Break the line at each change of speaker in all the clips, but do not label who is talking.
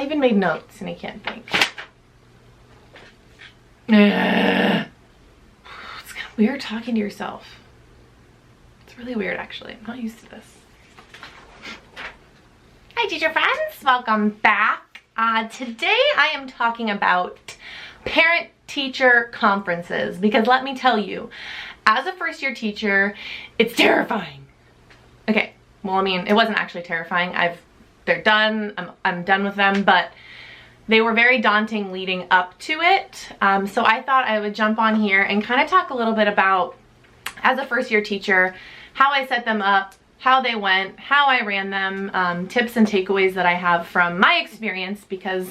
even made notes and I can't think. It's kind of weird talking to yourself. It's really weird, actually. I'm not used to this. Hi, teacher friends. Welcome back. Today I am talking about parent-teacher conferences, because let me tell you, as a first-year teacher, it's terrifying. Okay, well, I mean, it wasn't actually terrifying. They're done. I'm done with them, but they were very daunting leading up to it. So I thought I would jump on here and kind of talk a little bit about, as a first-year teacher, how I set them up, how they went, how I ran them, tips and takeaways that I have from my experience, because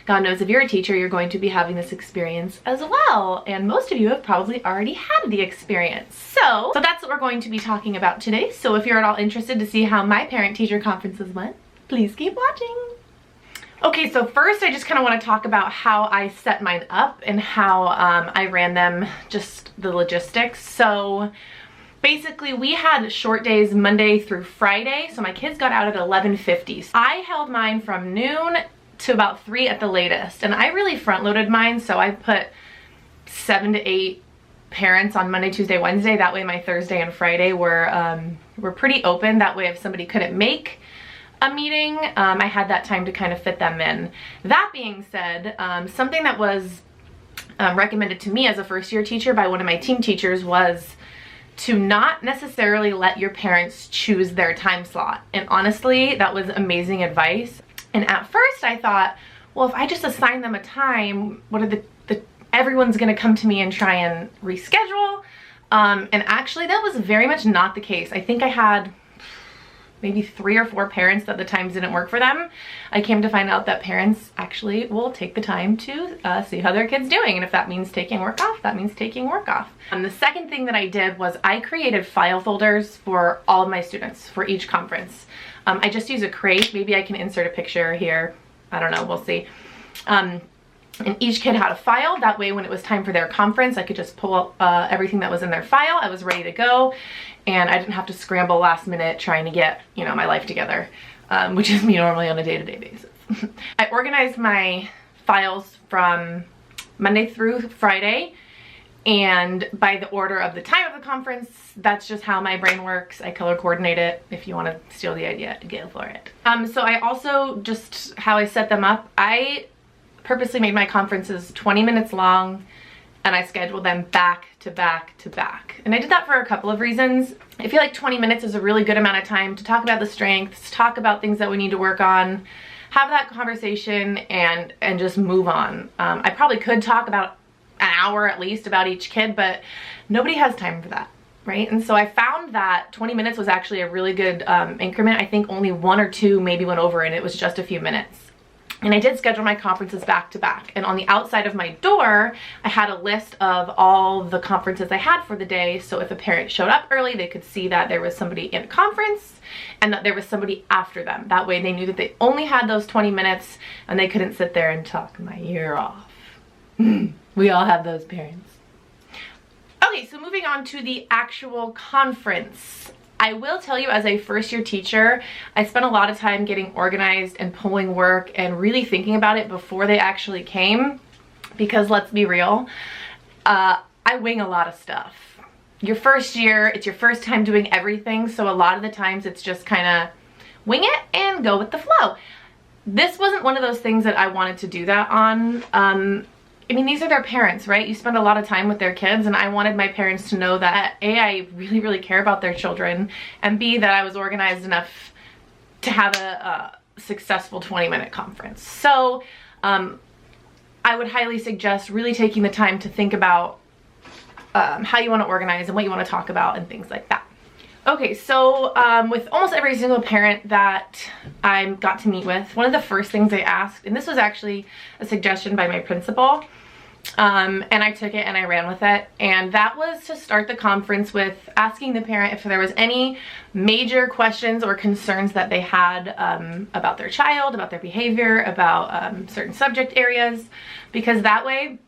God knows if you're a teacher, you're going to be having this experience as well. And most of you have probably already had the experience. So that's what we're going to be talking about today. So if you're at all interested to see how my parent-teacher conferences went, please keep watching. Okay, so first I just kind of want to talk about how I set mine up and how I ran them, just the logistics. So basically we had short days Monday through Friday, so my kids got out at 11:50. I held mine from noon to about 3 at the latest, and I really front loaded mine, so I put 7 to 8 parents on Monday, Tuesday, Wednesday. That way my Thursday and Friday were pretty open. That way if somebody couldn't make a meeting, I had that time to kind of fit them in. That being said, something that was recommended to me as a first-year teacher by one of my team teachers was to not necessarily let your parents choose their time slot. And honestly, that was amazing advice. And at first I thought, well, if I just assign them a time, what are everyone's gonna come to me and try and reschedule. And actually that was very much not the case. I think I had maybe 3 or 4 parents that the times didn't work for them. I came to find out that parents actually will take the time to see how their kid's doing. And if that means taking work off, that means taking work off. The second thing that I did was I created file folders for all of my students for each conference. I just use a crate. Maybe I can insert a picture here. I don't know, we'll see. And each kid had a file. That way when it was time for their conference, I could just pull up everything that was in their file. I was ready to go, and I didn't have to scramble last minute trying to get, you know, my life together, which is me normally on a day-to-day basis. I organized my files from Monday through Friday, and by the order of the time of the conference. That's just how my brain works. I color coordinate it. If you want to steal the idea, go for it. So I also, just how I set them up, I purposely made my conferences 20 minutes long, and I scheduled them back to back to back. And I did that for a couple of reasons. I feel like 20 minutes is a really good amount of time to talk about the strengths, talk about things that we need to work on, have that conversation, and just move on. I probably could talk about an hour at least about each kid, but nobody has time for that, right? And so I found that 20 minutes was actually a really good increment. I think only 1 or 2 maybe went over, and it was just a few minutes. And I did schedule my conferences back to back. And on the outside of my door, I had a list of all the conferences I had for the day. So if a parent showed up early, they could see that there was somebody in a conference and that there was somebody after them. That way they knew that they only had those 20 minutes and they couldn't sit there and talk my ear off. We all have those parents. Okay, so moving on to the actual conference. I will tell you, as a first-year teacher, I spent a lot of time getting organized and pulling work and really thinking about it before they actually came, because let's be real, I wing a lot of stuff. Your first year, it's your first time doing everything, so a lot of the times it's just kind of wing it and go with the flow. This wasn't one of those things that I wanted to do that on. I mean, these are their parents, right? You spend a lot of time with their kids, and I wanted my parents to know that A, I really, really care about their children, and B, that I was organized enough to have a successful 20-minute conference. So I would highly suggest really taking the time to think about how you want to organize and what you want to talk about and things like that. Okay, so with almost every single parent that I got to meet with, one of the first things they asked, and this was actually a suggestion by my principal, and I took it and I ran with it, and that was to start the conference with asking the parent if there was any major questions or concerns that they had about their child, about their behavior, about certain subject areas, because that way,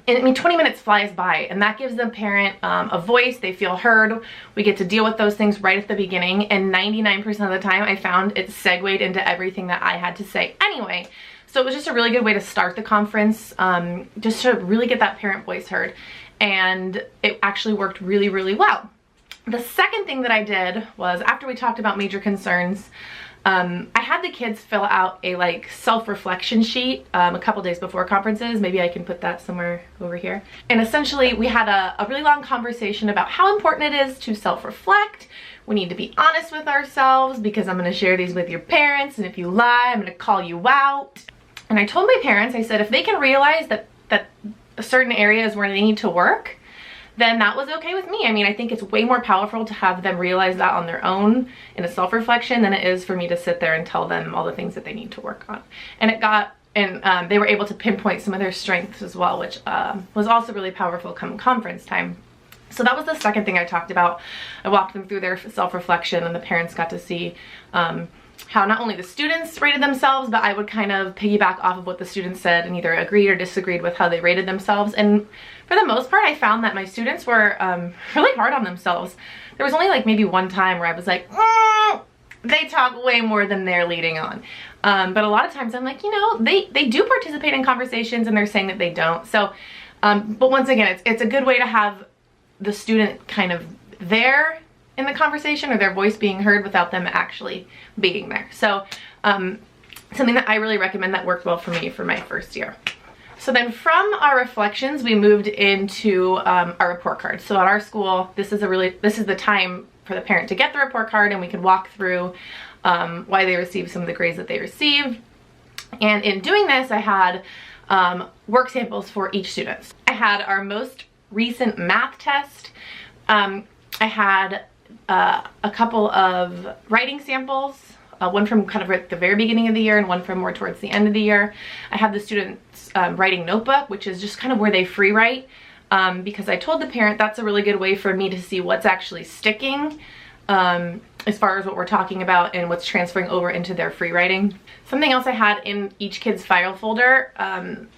I mean, 20 minutes flies by, and that gives the parent a voice. They feel heard. We get to deal with those things right at the beginning, and 99% of the time I found it segued into everything that I had to say anyway. So it was just a really good way to start the conference, just to really get that parent voice heard. And it actually worked really, really well. The second thing that I did was, after we talked about major concerns, I had the kids fill out a like self-reflection sheet a couple days before conferences. Maybe I can put that somewhere over here. And essentially we had a really long conversation about how important it is to self-reflect. We need to be honest with ourselves, because I'm going to share these with your parents, and if you lie, I'm going to call you out. And I told my parents, I said, if they can realize that certain areas where they need to work, then that was okay with me. I mean, I think it's way more powerful to have them realize that on their own in a self-reflection than it is for me to sit there and tell them all the things that they need to work on. And they were able to pinpoint some of their strengths as well, which was also really powerful come conference time. So that was the second thing I talked about. I walked them through their self-reflection, and the parents got to see how not only the students rated themselves, but I would kind of piggyback off of what the students said and either agreed or disagreed with how they rated themselves. And for the most part, I found that my students were really hard on themselves. There was only like maybe one time where I was like, they talk way more than they're leading on. But a lot of times I'm like, you know, they do participate in conversations, and they're saying that they don't. So, but once again, it's a good way to have the student kind of there in the conversation, or their voice being heard without them actually being there. So something that I really recommend that worked well for me for my first year. So then from our reflections, we moved into our report card. So at our school, this is the time for the parent to get the report card, and we could walk through why they received some of the grades that they received. And in doing this, I had work samples for each student. I had our most recent math test. I had a couple of writing samples, one from kind of at the very beginning of the year and one from more towards the end of the year. I had the students writing notebook, which is just kind of where they free write, because I told the parent that's a really good way for me to see what's actually sticking as far as what we're talking about and what's transferring over into their free writing. Something else I had in each kid's file folder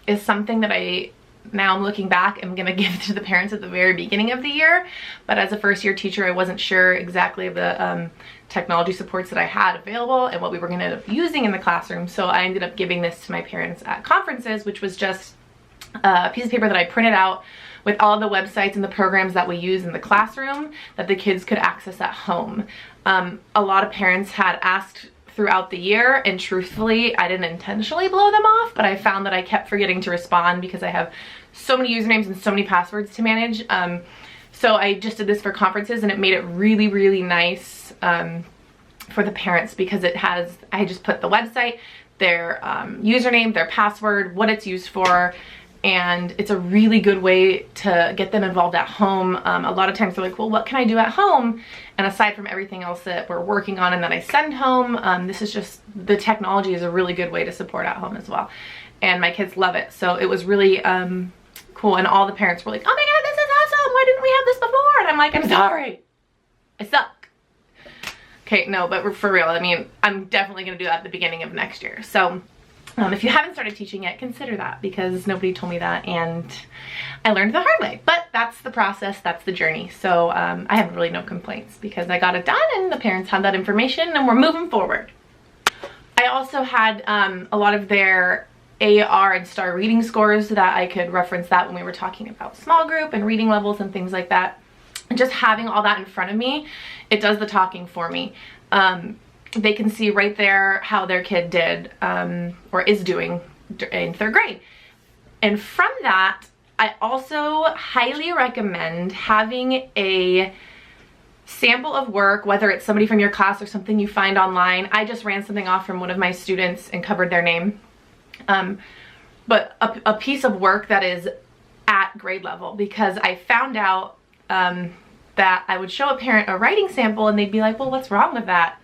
is something that now I'm looking back, I'm gonna give to the parents at the very beginning of the year, but as a first year teacher, I wasn't sure exactly of the technology supports that I had available and what we were gonna end up using in the classroom. So I ended up giving this to my parents at conferences, which was just a piece of paper that I printed out with all the websites and the programs that we use in the classroom that the kids could access at home. A lot of parents had asked throughout the year, and truthfully, I didn't intentionally blow them off, but I found that I kept forgetting to respond because I have so many usernames and so many passwords to manage. So I just did this for conferences, and it made it really, really nice for the parents, because I just put the website, their username, their password, what it's used for, and it's a really good way to get them involved at home. A lot of times they're like, well, what can I do at home? And aside from everything else that we're working on and that I send home, this is just, the technology is a really good way to support at home as well. And my kids love it. So it was really cool. And all the parents were like, oh my God, this is awesome. Why didn't we have this before? And I'm like, I'm sorry. I suck. Okay, no, but for real, I mean, I'm definitely going to do that at the beginning of next year. So if you haven't started teaching yet, consider that, because nobody told me that and I learned the hard way. But that's the process, that's the journey. So I have really no complaints because I got it done and the parents had that information and we're moving forward. I also had a lot of their AR and STAR reading scores so that I could reference that when we were talking about small group and reading levels and things like that. And just having all that in front of me, it does the talking for me. They can see right there how their kid did or is doing in 3rd grade. And from that, I also highly recommend having a sample of work, whether it's somebody from your class or something you find online. I just ran something off from one of my students and covered their name. But a piece of work that is at grade level, because I found out that I would show a parent a writing sample and they'd be like, well, what's wrong with that?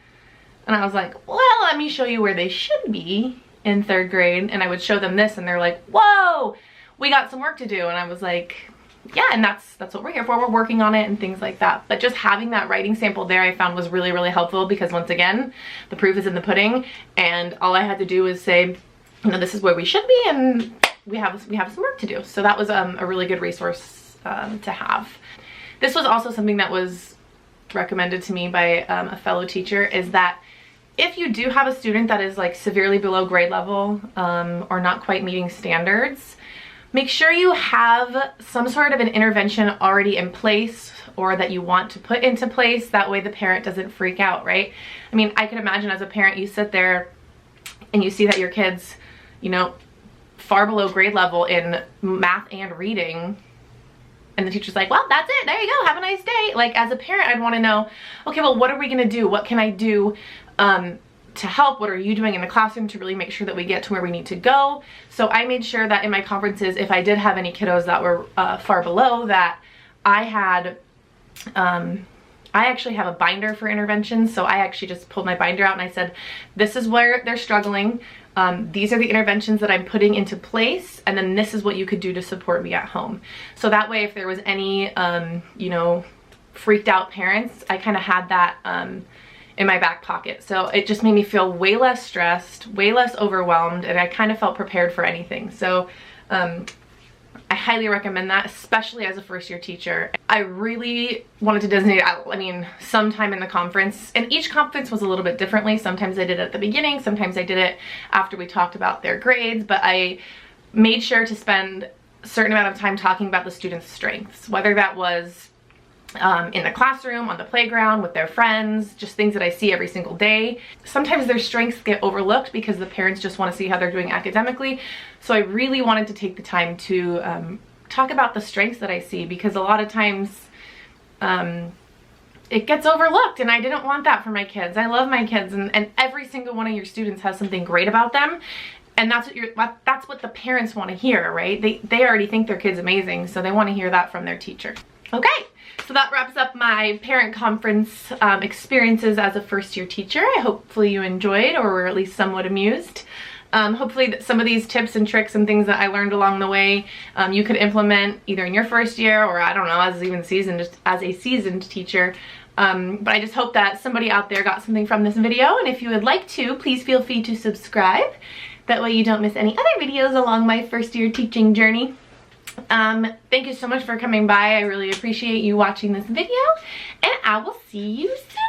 And I was like, well, let me show you where they should be in 3rd grade. And I would show them this and they're like, whoa, we got some work to do. And I was like, yeah, and that's what we're here for. We're working on it and things like that. But just having that writing sample there I found was really, really helpful, because once again, the proof is in the pudding. And all I had to do was say, you know, this is where we should be and we have some work to do. So that was a really good resource to have. This was also something that was recommended to me by a fellow teacher, is that if you do have a student that is like severely below grade level or not quite meeting standards, make sure you have some sort of an intervention already in place or that you want to put into place. That way the parent doesn't freak out, right? I mean, I can imagine as a parent, you sit there and you see that your kid's, you know, far below grade level in math and reading, and the teacher's like, well, that's it, there you go, have a nice day. Like, as a parent, I'd want to know, okay, well, what are we gonna do? What can I do to help? What are you doing in the classroom to really make sure that we get to where we need to go? So I made sure that in my conferences, if I did have any kiddos that were far below, that I had, I actually have a binder for interventions. So I actually just pulled my binder out and I said, this is where they're struggling. These are the interventions that I'm putting into place, and then this is what you could do to support me at home. So that way, if there was any, you know, freaked out parents, I kind of had that in my back pocket. So it just made me feel way less stressed, way less overwhelmed, and I kind of felt prepared for anything. So I highly recommend that, especially as a first-year teacher. I really wanted to designate, I mean, sometime in the conference, and each conference was a little bit differently. Sometimes I did it at the beginning, sometimes I did it after we talked about their grades, but I made sure to spend a certain amount of time talking about the students' strengths, whether that was in the classroom, on the playground, with their friends, just things that I see every single day. Sometimes their strengths get overlooked because the parents just want to see how they're doing academically. So I really wanted to take the time to talk about the strengths that I see, because a lot of times it gets overlooked, and I didn't want that for my kids. I love my kids, and every single one of your students has something great about them. And that's what the parents want to hear, right? They already think their kid's amazing, so they want to hear that from their teacher. Okay. So that wraps up my parent conference experiences as a first-year teacher. Hopefully you enjoyed, or were at least somewhat amused. Hopefully some of these tips and tricks and things that I learned along the way you could implement either in your first year, or I don't know, as a seasoned teacher. But I just hope that somebody out there got something from this video, and if you would like to, please feel free to subscribe. That way you don't miss any other videos along my first-year teaching journey. Thank you so much for coming by. I really appreciate you watching this video, and I will see you soon.